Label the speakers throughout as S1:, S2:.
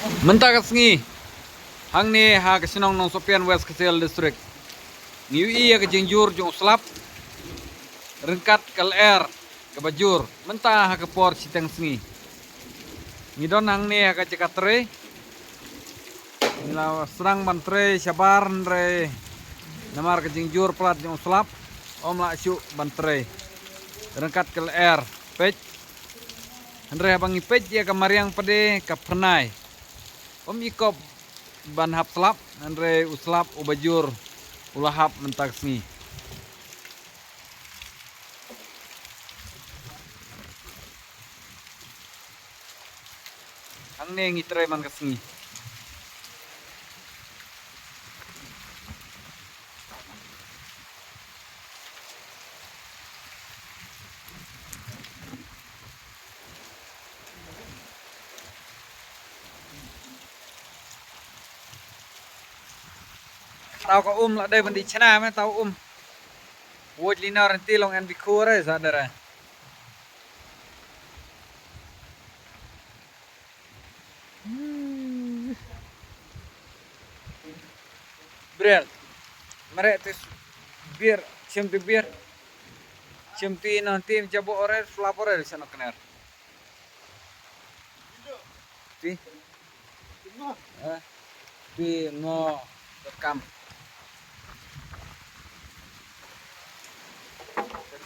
S1: Mentah sengi. Hang ni ha kesinong nong Sopian West Kecil District. Ngiu iya ke jengjur jong selap. Rengkat kal air ke bajur. Mentah ha ke por siteng sengi. Ngidon hang ni ha ke cekatre. Nila serang bantre sabar re. Namar ke jengjur plat jong selap. Om la syuk bantre. Rengkat kal air. Pej. Andre abangi pej ya kamariang pade ka pernai. Om ikop ban hap selap, andre uslap ubajur ulahap mentak sengi. Ang ne ngitre man kasengi. Tao có lại đây vẫn đi chana mấy tao Woj lina renti long en bikure sadara. Brel. Merek tis bir, cium ti bir. Cium ti nanti jabo ore flapore sana kener. Ti. Ti no rekam.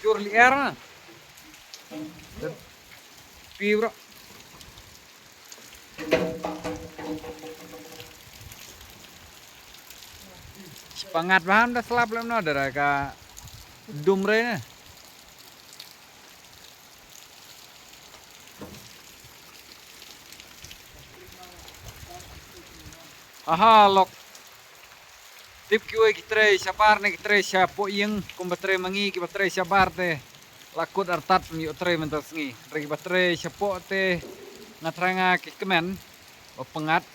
S1: Jur liar na. Pi bro. Pangat bahan dah selap lem no dara ka dumre na. Aha lok. Tip kiwe kitre sapar ne kitre sapo yang kumbatre mangi kibatre sabar te lakut artat mi utre mentas ngi. Regi batre sapo te ngatranga kikemen pengat